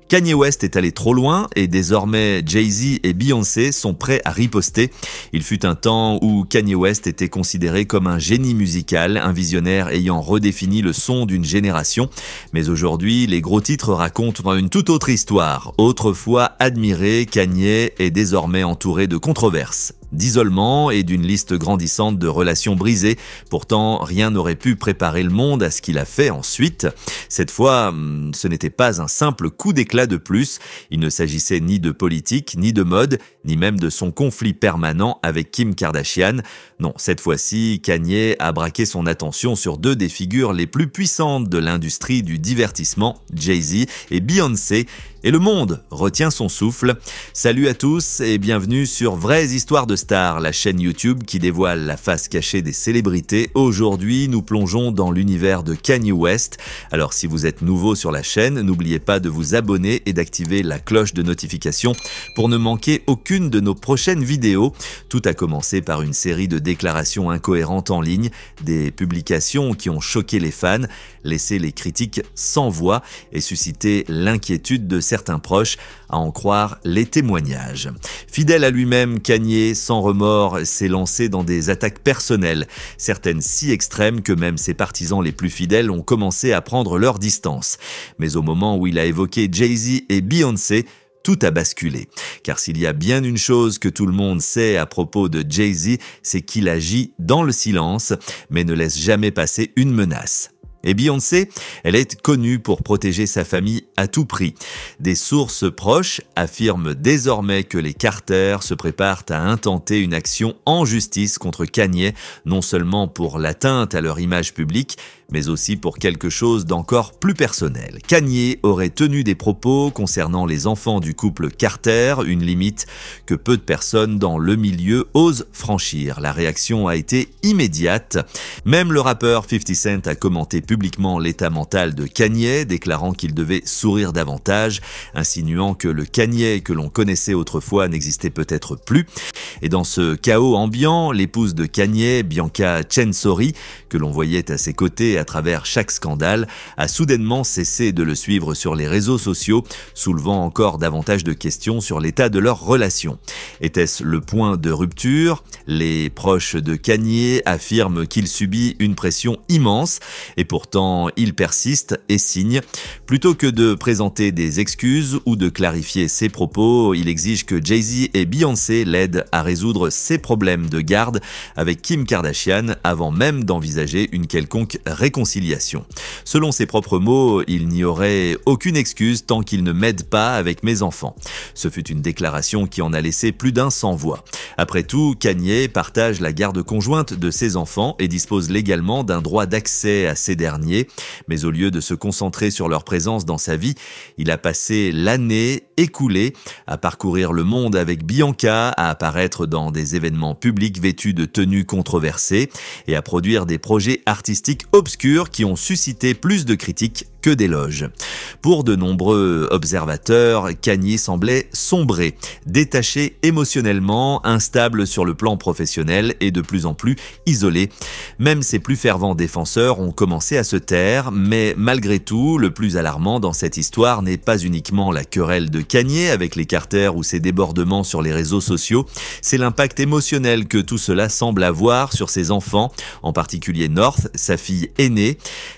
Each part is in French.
Kanye West est allé trop loin et désormais Jay-Z et Beyoncé sont prêts à riposter. Il fut un temps où Kanye West était considéré comme un génie musical, un visionnaire ayant redéfini le son d'une génération. Mais aujourd'hui, les gros titres racontent une toute autre histoire. Autrefois admiré, Kanye est désormais entouré de controverses, d'isolement et d'une liste grandissante de relations brisées. Pourtant, rien n'aurait pu préparer le monde à ce qu'il a fait ensuite. Cette fois, ce n'était pas un simple coup d'éclat de plus. Il ne s'agissait ni de politique, ni de mode, ni même de son conflit permanent avec Kim Kardashian. Non, cette fois-ci, Kanye a braqué son attention sur deux des figures les plus puissantes de l'industrie du divertissement, Jay-Z et Beyoncé. Et le monde retient son souffle. Salut à tous et bienvenue sur Vraies Histoires de Stars, la chaîne YouTube qui dévoile la face cachée des célébrités. Aujourd'hui, nous plongeons dans l'univers de Kanye West. Alors si vous êtes nouveau sur la chaîne, n'oubliez pas de vous abonner et d'activer la cloche de notification pour ne manquer aucune de nos prochaines vidéos. Tout a commencé par une série de déclarations incohérentes en ligne, des publications qui ont choqué les fans, laissé les critiques sans voix et suscité l'inquiétude de certains proches, à en croire les témoignages. Fidèle à lui-même, Kanye, sans remords, s'est lancé dans des attaques personnelles, certaines si extrêmes que même ses partisans les plus fidèles ont commencé à prendre leur distance. Mais au moment où il a évoqué Jay-Z et Beyoncé, tout a basculé. Car s'il y a bien une chose que tout le monde sait à propos de Jay-Z, c'est qu'il agit dans le silence, mais ne laisse jamais passer une menace. Et Beyoncé, elle est connue pour protéger sa famille à tout prix. Des sources proches affirment désormais que les Carter se préparent à intenter une action en justice contre Kanye, non seulement pour l'atteinte à leur image publique, mais aussi pour quelque chose d'encore plus personnel. Kanye aurait tenu des propos concernant les enfants du couple Carter, une limite que peu de personnes dans le milieu osent franchir. La réaction a été immédiate. Même le rappeur 50 Cent a commenté publiquement l'état mental de Kanye, déclarant qu'il devait sourire davantage, insinuant que le Kanye que l'on connaissait autrefois n'existait peut-être plus. Et dans ce chaos ambiant, l'épouse de Kanye, Bianca Censori, que l'on voyait à ses côtés à travers chaque scandale, a soudainement cessé de le suivre sur les réseaux sociaux, soulevant encore davantage de questions sur l'état de leur relation. Était-ce le point de rupture? Les proches de Kanye affirment qu'il subit une pression immense et pourtant il persiste et signe. Plutôt que de présenter des excuses ou de clarifier ses propos, il exige que Jay-Z et Beyoncé l'aident à résoudre ses problèmes de garde avec Kim Kardashian avant même d'envisager une quelconque réconciliation. Selon ses propres mots, il n'y aurait aucune excuse tant qu'il ne m'aide pas avec mes enfants. Ce fut une déclaration qui en a laissé plus d'un sans voix. Après tout, Kanye partage la garde conjointe de ses enfants et dispose légalement d'un droit d'accès à ces derniers. Mais au lieu de se concentrer sur leur présence dans sa vie, il a passé l'année écoulée à parcourir le monde avec Bianca, à apparaître dans des événements publics vêtus de tenues controversées et à produire des projets artistiques obscurs qui ont suscité plus de critiques que d'éloges. Pour de nombreux observateurs, Kanye semblait sombrer, détaché émotionnellement, instable sur le plan professionnel et de plus en plus isolé. Même ses plus fervents défenseurs ont commencé à se taire, mais malgré tout, le plus alarmant dans cette histoire n'est pas uniquement la querelle de Kanye avec les Carter ou ses débordements sur les réseaux sociaux, c'est l'impact émotionnel que tout cela semble avoir sur ses enfants, en particulier North, sa fille aînée.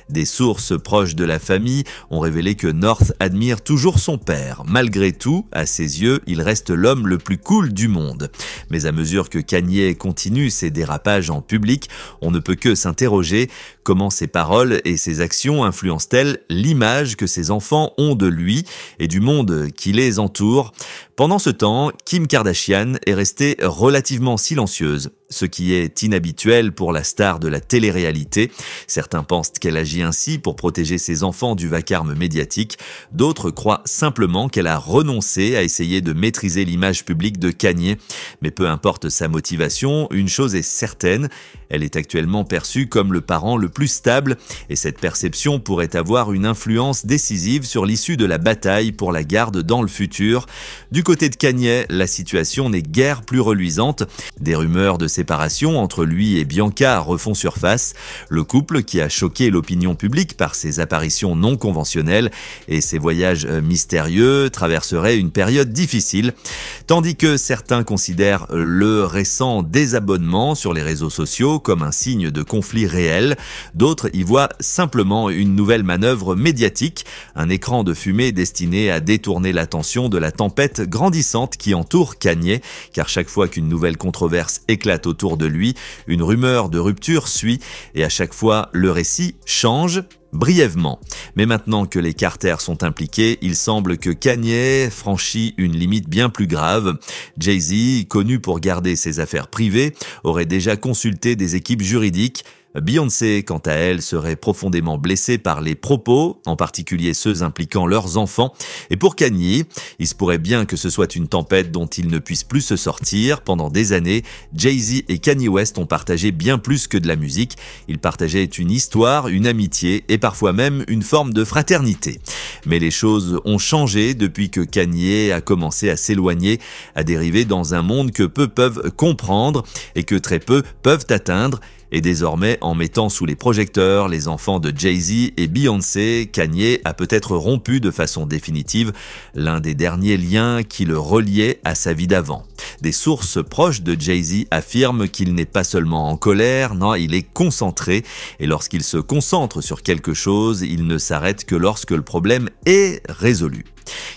Des sources proches de la famille ont révélé que North admire toujours son père. Malgré tout, à ses yeux, il reste l'homme le plus cool du monde. Mais à mesure que Kanye continue ses dérapages en public, on ne peut que s'interroger comment ses paroles et ses actions influencent-elles l'image que ses enfants ont de lui et du monde qui les entoure. Pendant ce temps, Kim Kardashian est restée relativement silencieuse, ce qui est inhabituel pour la star de la télé-réalité. Certains pensent qu'elle agit ainsi pour protéger ses enfants du vacarme médiatique, d'autres croient simplement qu'elle a renoncé à essayer de maîtriser l'image publique de Kanye. Mais peu importe sa motivation, une chose est certaine, elle est actuellement perçue comme le parent le plus stable et cette perception pourrait avoir une influence décisive sur l'issue de la bataille pour la garde dans le futur. Du côté de Kanye, la situation n'est guère plus reluisante. Des rumeurs de séparation entre lui et Bianca refont surface. Le couple, qui a choqué l'opinion publique par ses apparitions non conventionnelles et ses voyages mystérieux, traverserait une période difficile, tandis que certains considèrent le récent désabonnement sur les réseaux sociaux comme un signe de conflit réel. D'autres y voient simplement une nouvelle manœuvre médiatique, un écran de fumée destiné à détourner l'attention de la tempête grandissante qui entoure Kanye, car chaque fois qu'une nouvelle controverse éclate autour de lui, une rumeur de rupture suit et à chaque fois le récit change brièvement. Mais maintenant que les Carter sont impliqués, il semble que Kanye franchit une limite bien plus grave. Jay-Z, connu pour garder ses affaires privées, aurait déjà consulté des équipes juridiques. Beyoncé, quant à elle, serait profondément blessée par les propos, en particulier ceux impliquant leurs enfants. Et pour Kanye, il se pourrait bien que ce soit une tempête dont il ne puisse plus se sortir. Pendant des années, Jay-Z et Kanye West ont partagé bien plus que de la musique. Ils partageaient une histoire, une amitié et parfois même une forme de fraternité. Mais les choses ont changé depuis que Kanye a commencé à s'éloigner, à dériver dans un monde que peu peuvent comprendre et que très peu peuvent atteindre. Et désormais, en mettant sous les projecteurs les enfants de Jay-Z et Beyoncé, Kanye a peut-être rompu de façon définitive l'un des derniers liens qui le reliait à sa vie d'avant. Des sources proches de Jay-Z affirment qu'il n'est pas seulement en colère, non, il est concentré. Et lorsqu'il se concentre sur quelque chose, il ne s'arrête que lorsque le problème est résolu.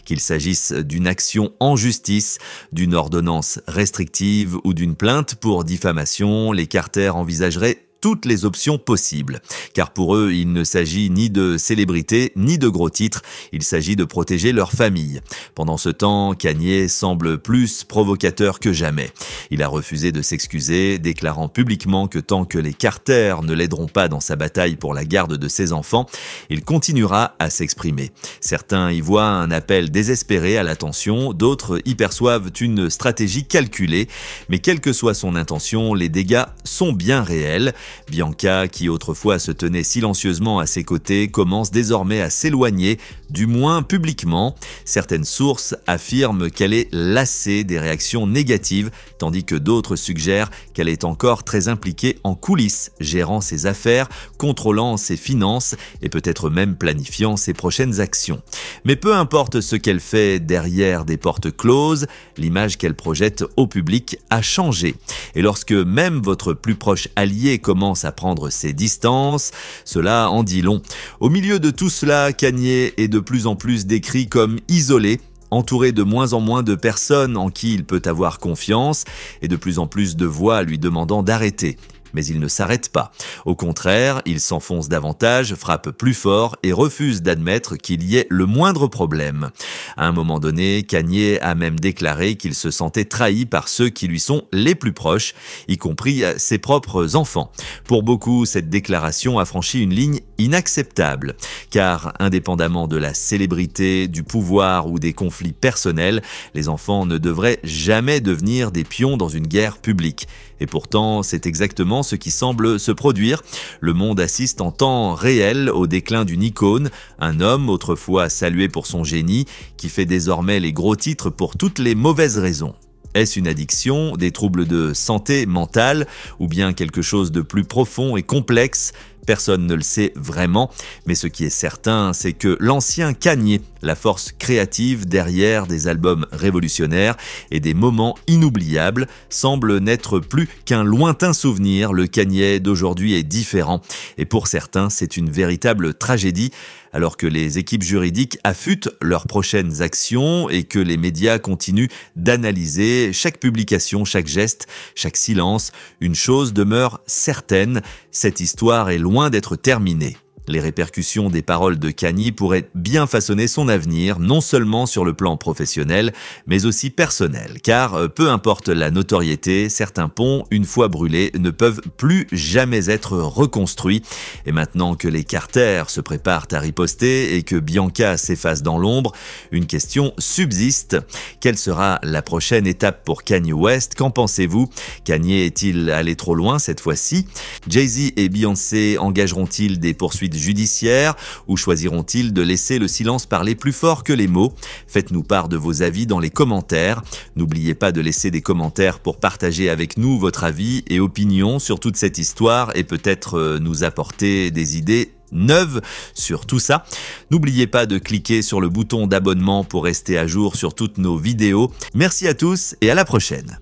Qu'il s'agisse d'une action en justice, d'une ordonnance restrictive ou d'une plainte pour diffamation, les Carter envisageraient toutes les options possibles. Car pour eux, il ne s'agit ni de célébrité, ni de gros titres, il s'agit de protéger leur famille. Pendant ce temps, Kanye semble plus provocateur que jamais. Il a refusé de s'excuser, déclarant publiquement que tant que les Carter ne l'aideront pas dans sa bataille pour la garde de ses enfants, il continuera à s'exprimer. Certains y voient un appel désespéré à l'attention, d'autres y perçoivent une stratégie calculée, mais quelle que soit son intention, les dégâts sont bien réels. Bianca, qui autrefois se tenait silencieusement à ses côtés, commence désormais à s'éloigner, du moins publiquement. Certaines sources affirment qu'elle est lassée des réactions négatives, tandis que d'autres suggèrent qu'elle est encore très impliquée en coulisses, gérant ses affaires, contrôlant ses finances et peut-être même planifiant ses prochaines actions. Mais peu importe ce qu'elle fait derrière des portes closes, l'image qu'elle projette au public a changé. Et lorsque même votre plus proche allié commence à prendre ses distances, cela en dit long. Au milieu de tout cela, Kanye est de plus en plus décrit comme isolé, entouré de moins en moins de personnes en qui il peut avoir confiance et de plus en plus de voix lui demandant d'arrêter. Mais il ne s'arrête pas. Au contraire, il s'enfonce davantage, frappe plus fort et refuse d'admettre qu'il y ait le moindre problème. À un moment donné, Kanye a même déclaré qu'il se sentait trahi par ceux qui lui sont les plus proches, y compris ses propres enfants. Pour beaucoup, cette déclaration a franchi une ligne inacceptable, car indépendamment de la célébrité, du pouvoir ou des conflits personnels, les enfants ne devraient jamais devenir des pions dans une guerre publique. Et pourtant, c'est exactement ce qui semble se produire. Le monde assiste en temps réel au déclin d'une icône, un homme autrefois salué pour son génie, qui fait désormais les gros titres pour toutes les mauvaises raisons. Est-ce une addiction, des troubles de santé mentale ou bien quelque chose de plus profond et complexe ? Personne ne le sait vraiment, mais ce qui est certain, c'est que l'ancien Kanye, la force créative derrière des albums révolutionnaires et des moments inoubliables, semble n'être plus qu'un lointain souvenir. Le Kanye d'aujourd'hui est différent, et pour certains, c'est une véritable tragédie, alors que les équipes juridiques affûtent leurs prochaines actions et que les médias continuent d'analyser chaque publication, chaque geste, chaque silence. Une chose demeure certaine, cette histoire est loin d'être terminée. Les répercussions des paroles de Kanye pourraient bien façonner son avenir, non seulement sur le plan professionnel, mais aussi personnel. Car peu importe la notoriété, certains ponts, une fois brûlés, ne peuvent plus jamais être reconstruits. Et maintenant que les Carter se préparent à riposter et que Bianca s'efface dans l'ombre, une question subsiste. Quelle sera la prochaine étape pour Kanye West ? Qu'en pensez-vous ? Kanye est-il allé trop loin cette fois-ci ? Jay-Z et Beyoncé engageront-ils des poursuites poursuites judiciaires ou choisiront-ils de laisser le silence parler plus fort que les mots? Faites-nous part de vos avis dans les commentaires. N'oubliez pas de laisser des commentaires pour partager avec nous votre avis et opinion sur toute cette histoire et peut-être nous apporter des idées neuves sur tout ça. N'oubliez pas de cliquer sur le bouton d'abonnement pour rester à jour sur toutes nos vidéos. Merci à tous et à la prochaine.